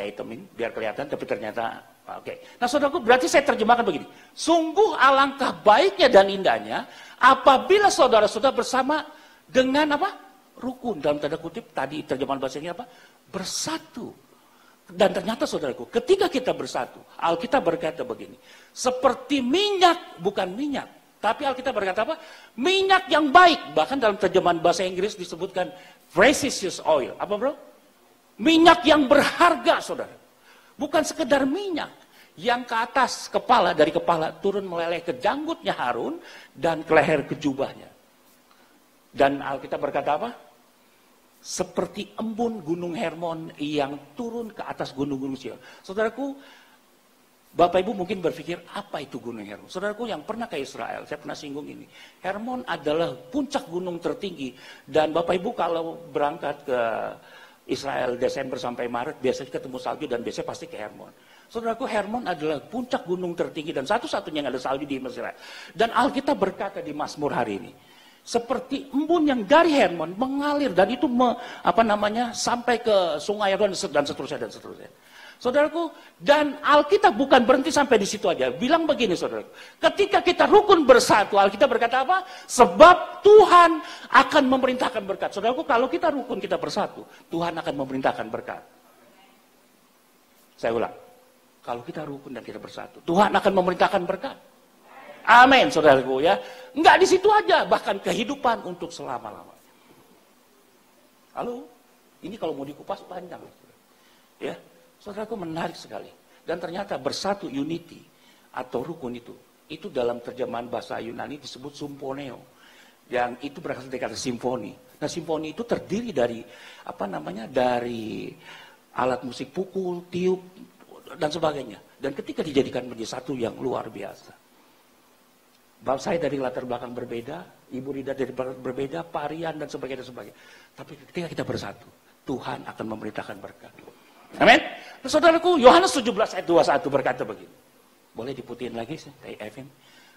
hitamin biar kelihatan, tapi ternyata oke. Nah, saudaraku, berarti saya terjemahkan begini. Sungguh alangkah baiknya dan indahnya apabila saudara-saudara bersama dengan apa? Rukun, dalam tanda kutip tadi terjemahan bahasa Inggris apa? Bersatu. Dan ternyata saudaraku, ketika kita bersatu, Alkitab berkata begini, seperti minyak, bukan minyak, Tapi Alkitab berkata apa? Minyak yang baik. Bahkan dalam terjemahan bahasa Inggris disebutkan precious oil. Apa bro? Minyak yang berharga, saudara. Bukan sekedar minyak yang ke atas kepala, dari kepala turun meleleh ke janggutnya Harun dan ke leher ke jubahnya. Dan Alkitab berkata apa? Seperti embun gunung Hermon yang turun ke atas gunung-gunung Sion. Saudaraku, Bapak Ibu mungkin berpikir, apa itu Gunung Hermon? Saudaraku yang pernah ke Israel, saya pernah singgung ini. Hermon adalah puncak gunung tertinggi. Dan Bapak Ibu kalau berangkat ke Israel Desember sampai Maret, biasanya ketemu salju dan biasanya pasti ke Hermon. Saudaraku, Hermon adalah puncak gunung tertinggi dan satu-satunya yang ada salju di Israel. Dan Alkitab berkata di Mazmur hari ini, seperti embun yang dari Hermon mengalir dan itu sampai ke sungai Yordan dan seterusnya dan seterusnya. Saudaraku, dan Alkitab bukan berhenti sampai di situ aja. Bilang begini, saudaraku. Ketika kita rukun bersatu, Alkitab berkata apa? Sebab Tuhan akan memerintahkan berkat. Saudaraku, kalau kita rukun, kita bersatu, Tuhan akan memerintahkan berkat. Saya ulang. Kalau kita rukun dan kita bersatu, Tuhan akan memerintahkan berkat. Amin, saudaraku ya. Enggak di situ aja, bahkan kehidupan untuk selama-lamanya. Halo? Ini kalau mau dikupas panjang. Ya. Saudaraku, menarik sekali. Dan ternyata bersatu, unity atau rukun itu dalam terjemahan bahasa Yunani disebut symphoneo. Yang itu berasal dari kata simfoni. Nah, simfoni itu terdiri dari dari alat musik pukul, tiup dan sebagainya. Dan ketika dijadikan menjadi satu yang luar biasa. Bapak saya dari latar belakang berbeda, Ibu Rida dari latar berbeda, Parian dan sebagainya. Tapi ketika kita bersatu, Tuhan akan memerintahkan berkat. Amin. Nah, saudaraku, Yohanes 17 ayat 21 berkata begini. Boleh diputiin lagi, Evan?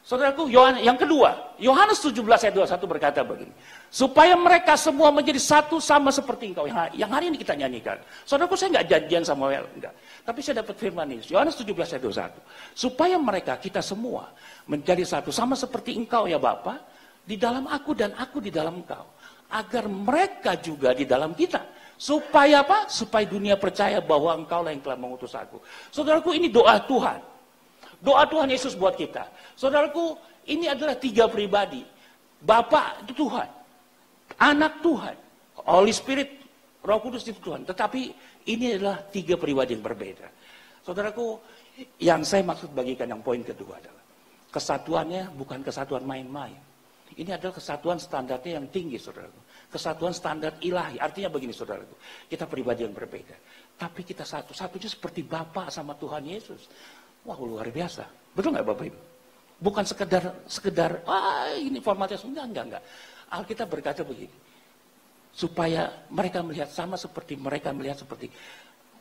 Saudaraku, yang kedua, Yohanes 17 ayat 21 berkata begini. Supaya mereka semua menjadi satu sama seperti engkau. Yang hari ini kita nyanyikan. Saudaraku, saya nggak janjian Samuel, enggak. Tapi saya dapat firman ini. Yohanes 17 ayat 21. Supaya mereka, kita semua, menjadi satu sama seperti engkau ya Bapa, di dalam aku dan aku di dalam engkau. Agar mereka juga di dalam kita. Supaya apa? Supaya dunia percaya bahwa engkau lah yang telah mengutus aku. Saudaraku, ini doa Tuhan. Doa Tuhan Yesus buat kita. Saudaraku, ini adalah 3 pribadi. Bapa itu Tuhan. Anak Tuhan. Holy Spirit, Roh Kudus itu Tuhan. Tetapi ini adalah 3 pribadi yang berbeda. Saudaraku, yang saya maksud bagikan yang poin kedua adalah kesatuannya bukan kesatuan main-main. Ini adalah kesatuan standarnya yang tinggi, saudaraku. Kesatuan standar ilahi. Artinya begini, saudaraku. Kita pribadi yang berbeda. Tapi kita satu. Satunya seperti Bapa sama Tuhan Yesus. Wah, luar biasa. Betul nggak Bapak Ibu? Bukan sekedar ini formatnya. Enggak. Alkitab berkata begini. Supaya mereka melihat sama seperti mereka melihat seperti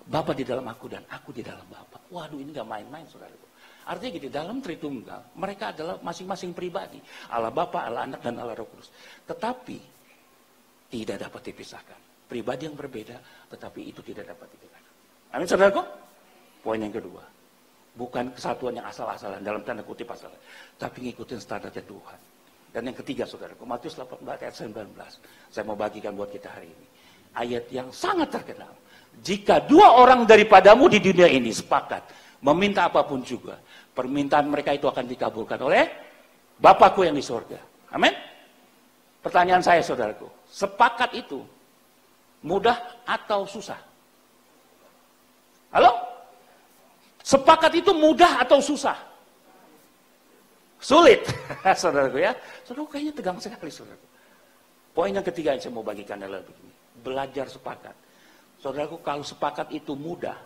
Bapa di dalam aku dan aku di dalam Bapa. Waduh, ini nggak main-main, saudaraku. Artinya gini, dalam Tritunggal, mereka adalah masing-masing pribadi. Allah Bapa, Allah Anak, dan Allah Roh Kudus. Tetapi tidak dapat dipisahkan. Pribadi yang berbeda, tetapi itu tidak dapat dipisahkan. Amin, saudaraku? Poin yang kedua. Bukan kesatuan yang asal-asalan, dalam tanda kutip asal. Tapi ngikutin standarnya Tuhan. Dan yang ketiga, saudaraku, Matius 18 ayat 19. Saya mau bagikan buat kita hari ini. Ayat yang sangat terkenal. Jika 2 orang daripadamu di dunia ini sepakat, meminta apapun juga, permintaan mereka itu akan dikabulkan oleh Bapakku yang di surga. Amin? Pertanyaan saya, saudaraku, sepakat itu mudah atau susah? Halo? Sepakat itu mudah atau susah? Sulit, saudaraku ya. Saudaraku kayaknya tegang sekali, saudaraku. Poin yang ketiga yang saya mau bagikan adalah begini. Belajar sepakat. Saudaraku, kalau sepakat itu mudah,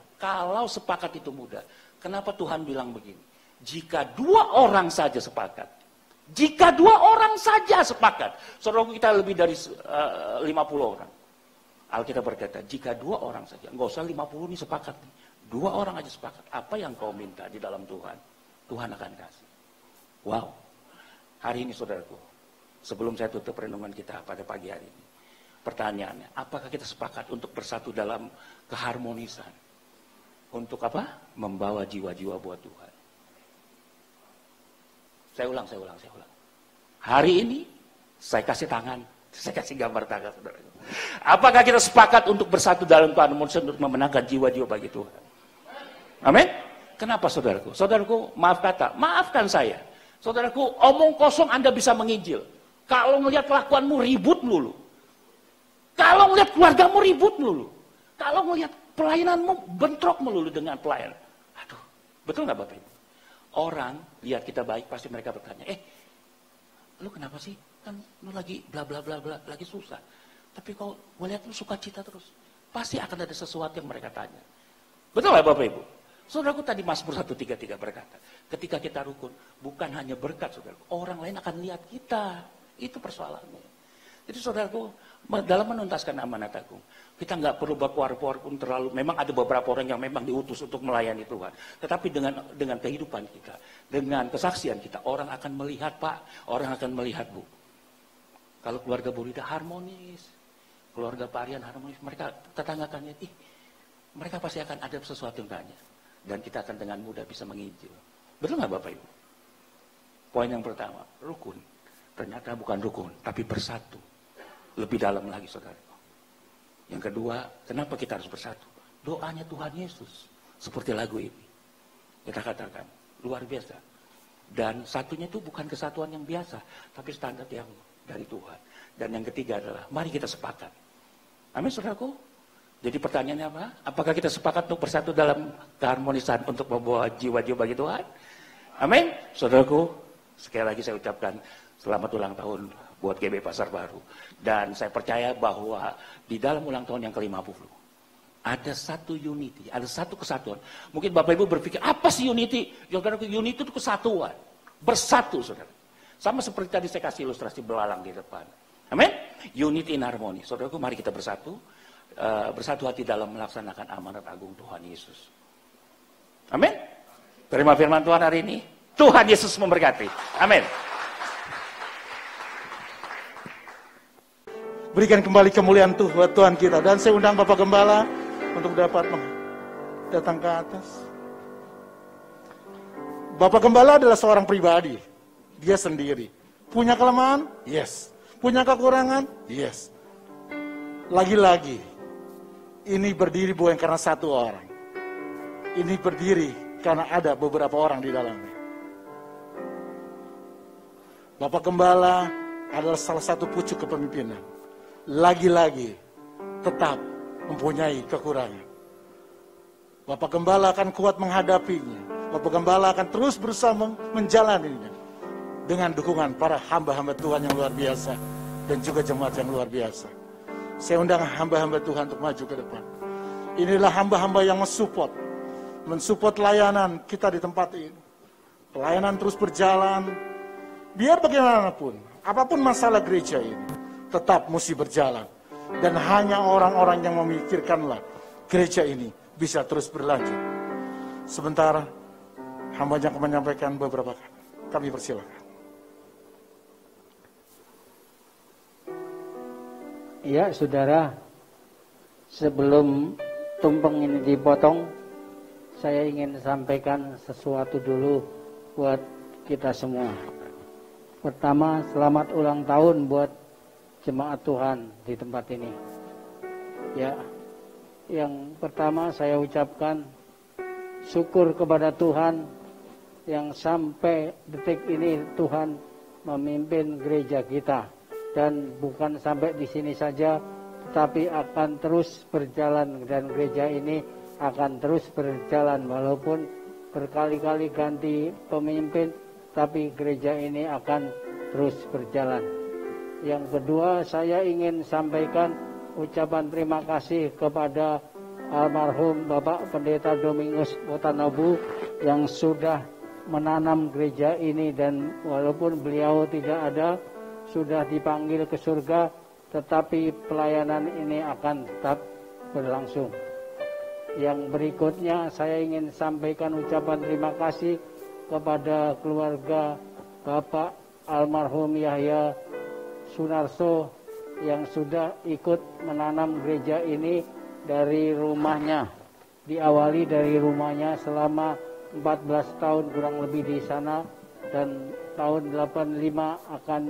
kenapa Tuhan bilang begini? Jika 2 orang saja sepakat, saudaraku, kita lebih dari 50 orang. Alkitab berkata, jika 2 orang saja, nggak usah 50 ini sepakat nih. 2 orang aja sepakat. Apa yang kau minta di dalam Tuhan, Tuhan akan kasih. Wow. Hari ini, saudaraku, sebelum saya tutup renungan kita pada pagi hari ini, pertanyaannya, apakah kita sepakat untuk bersatu dalam keharmonisan? Untuk apa? Membawa jiwa-jiwa buat Tuhan. Saya ulang. Hari ini, saya kasih tangan, saya kasih gambar tangan, saudara. Apakah kita sepakat untuk bersatu dalam keharmonisan untuk memenangkan jiwa-jiwa bagi Tuhan? Amin? Kenapa, saudaraku? Saudaraku, maafkan saya. Saudaraku, omong kosong Anda bisa menginjil. Kalau melihat kelakuanmu ribut melulu. Kalau melihat keluargamu ribut melulu. Kalau melihat pelayananmu bentrok melulu dengan pelayan. Aduh, betul nggak Bapak Ibu? Orang lihat kita baik pasti mereka bertanya, lu kenapa sih? Kan lu lagi bla bla bla bla, lagi susah. Tapi kalau melihat lu sukacita terus, pasti akan ada sesuatu yang mereka tanya. Betul nggak Bapak Ibu? Saudaraku tadi Mazmur 133 berkata, ketika kita rukun, bukan hanya berkat saudaraku, orang lain akan lihat kita. Itu persoalannya. Jadi saudaraku, dalam menuntaskan amanat agung, kita nggak perlu berkuar-kuar pun terlalu, memang ada beberapa orang yang memang diutus untuk melayani Tuhan. Tetapi dengan kehidupan kita, dengan kesaksian kita, orang akan melihat Pak, orang akan melihat Bu. Kalau keluarga Bu Rida harmonis, keluarga Pak Aryan harmonis, mereka tetanggakannya, mereka pasti akan ada sesuatu yang tanya. Dan kita akan dengan mudah bisa menginjil. Betul nggak Bapak Ibu? Poin yang pertama, rukun. Ternyata bukan rukun, tapi bersatu. Lebih dalam lagi saudara. Yang kedua, kenapa kita harus bersatu? Doanya Tuhan Yesus. Seperti lagu ini. Kita katakan, luar biasa. Dan satunya itu bukan kesatuan yang biasa, tapi standar yang dari Tuhan. Dan yang ketiga adalah, mari kita sepakat. Amin saudaraku. Jadi pertanyaannya apa? Apakah kita sepakat untuk bersatu dalam keharmonisan untuk membawa jiwa-jiwa bagi Tuhan? Amin. Saudaraku, sekali lagi saya ucapkan selamat ulang tahun buat GBI Pasar Baru. Dan saya percaya bahwa di dalam ulang tahun yang ke-50, ada satu unity, ada satu kesatuan. Mungkin Bapak Ibu berpikir, apa sih unity? Saudaraku, unity itu kesatuan. Bersatu, saudara. Sama seperti tadi saya kasih ilustrasi belalang di depan. Amin. Unity in harmony. Saudaraku, mari kita bersatu. Bersatu hati dalam melaksanakan amanat agung Tuhan Yesus. Amin. Terima firman Tuhan hari ini. Tuhan Yesus memberkati. Amin. Berikan kembali kemuliaan Tuhan kita. Dan saya undang Bapak Gembala untuk dapat datang ke atas. Bapak Gembala adalah seorang pribadi. Dia sendiri. Punya kelemahan? Yes. Punya kekurangan? Yes. Lagi-lagi. Ini berdiri bukan karena satu orang. Ini berdiri karena ada beberapa orang di dalamnya. Bapak Gembala adalah salah satu pucuk kepemimpinan. Lagi-lagi tetap mempunyai kekurangan. Bapak Gembala akan kuat menghadapinya. Bapak Gembala akan terus berusaha menjalaninya. Dengan dukungan para hamba-hamba Tuhan yang luar biasa. Dan juga jemaat yang luar biasa. Saya undang hamba-hamba Tuhan untuk maju ke depan. Inilah hamba-hamba yang mensupport layanan kita di tempat ini. Pelayanan terus berjalan. Biar bagaimanapun, apapun masalah gereja ini, tetap mesti berjalan. Dan hanya orang-orang yang memikirkanlah gereja ini bisa terus berlanjut. Sebentar, hambanya akan menyampaikan beberapa kata. Kami persilakan. Ya saudara, sebelum tumpeng ini dipotong, saya ingin sampaikan sesuatu dulu buat kita semua. Pertama, selamat ulang tahun buat jemaat Tuhan di tempat ini. Ya, yang pertama saya ucapkan syukur kepada Tuhan yang sampai detik ini Tuhan memimpin gereja kita. Dan bukan sampai di sini saja, tetapi akan terus berjalan dan gereja ini akan terus berjalan walaupun berkali-kali ganti pemimpin, tapi gereja ini akan terus berjalan. Yang kedua, saya ingin sampaikan ucapan terima kasih kepada almarhum Bapak Pendeta Domingus Watanabu yang sudah menanam gereja ini, dan walaupun beliau tidak ada, sudah dipanggil ke surga, tetapi pelayanan ini akan tetap berlangsung. Yang berikutnya saya ingin sampaikan ucapan terima kasih kepada keluarga Bapak almarhum Yahya Sunarso yang sudah ikut menanam gereja ini dari rumahnya. Diawali dari rumahnya selama 14 tahun kurang lebih di sana, dan tahun 85 akan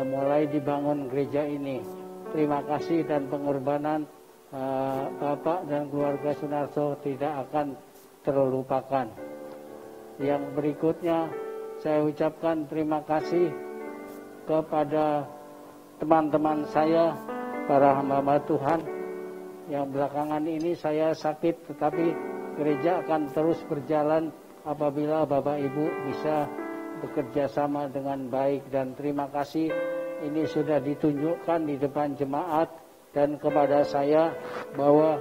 mulai dibangun gereja ini. Terima kasih dan pengorbanan Bapak dan keluarga Sunarso tidak akan terlupakan. Yang berikutnya saya ucapkan terima kasih kepada teman-teman saya, para hamba Tuhan, yang belakangan ini saya sakit, tetapi gereja akan terus berjalan apabila Bapak Ibu bisa bekerja sama dengan baik. Dan terima kasih ini sudah ditunjukkan di depan jemaat dan kepada saya bahwa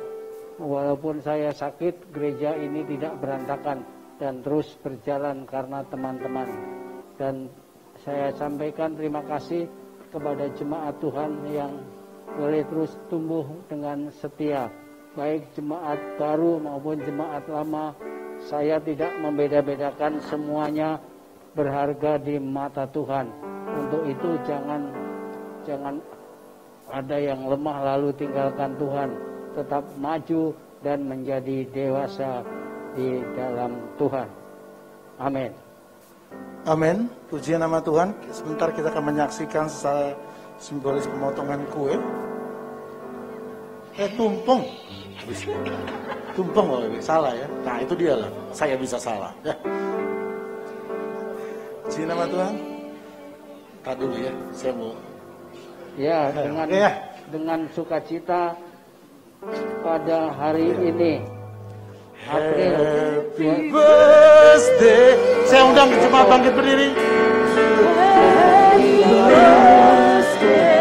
walaupun saya sakit, gereja ini tidak berantakan dan terus berjalan karena teman-teman. Dan saya sampaikan terima kasih kepada jemaat Tuhan yang boleh terus tumbuh dengan setia, baik jemaat baru maupun jemaat lama. Saya tidak membeda-bedakan, semuanya berharga di mata Tuhan. Untuk itu jangan ada yang lemah lalu tinggalkan Tuhan. Tetap maju dan menjadi dewasa di dalam Tuhan. Amin. Amin. Puji nama Tuhan. Sebentar kita akan menyaksikan secara simbolis pemotongan kue. Tumpeng. Tumpeng kalau salah ya. Nah itu dia lah. Saya bisa salah. Ya. Puji nama Tuhan. Tadi dulu ya. Saya mau. Ya, dengan sukacita pada hari ini, April. Happy birthday. Saya undang jemaat bangkit berdiri. Happy birthday.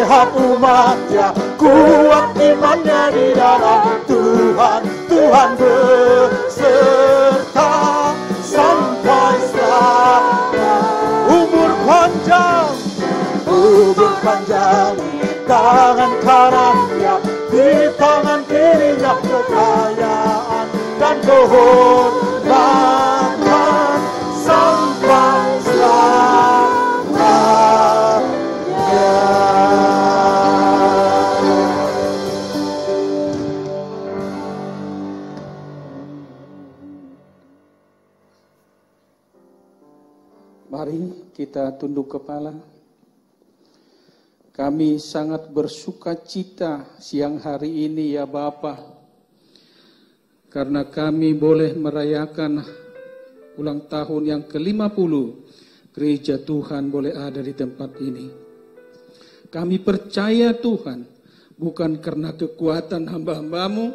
Happy umatnya, kuat imannya di dalam Tuhan. Tuhan beserta sampai selama. Umur panjang di tangan kanannya, di tangan kirinya kekayaan dan kehormatan sampai selamanya. Mari kita tunduk kepala. Kami sangat bersuka cita siang hari ini ya Bapa, karena kami boleh merayakan ulang tahun yang ke-50 gereja Tuhan boleh ada di tempat ini. Kami percaya Tuhan, bukan karena kekuatan hamba-hambamu,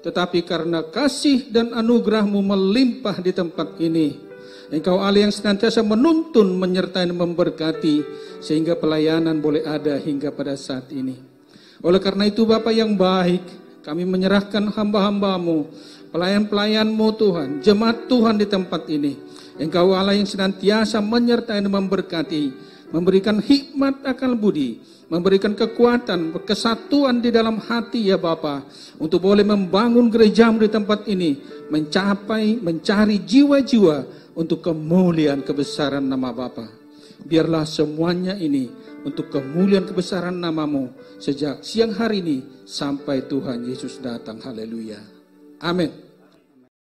tetapi karena kasih dan anugerah-Mu melimpah di tempat ini. Engkau Allah yang senantiasa menuntun, menyertai dan memberkati, sehingga pelayanan boleh ada hingga pada saat ini. Oleh karena itu Bapa yang baik, kami menyerahkan hamba-hamba-Mu, pelayan-pelayan-Mu Tuhan, jemaat Tuhan di tempat ini. Engkau Allah yang senantiasa menyertai dan memberkati, memberikan hikmat akal budi, memberikan kekuatan, kesatuan di dalam hati ya Bapa, untuk boleh membangun gereja-Mu di tempat ini, mencari jiwa-jiwa untuk kemuliaan kebesaran nama Bapa. Biarlah semuanya ini untuk kemuliaan kebesaran nama-Mu sejak siang hari ini sampai Tuhan Yesus datang. Haleluya. Amin.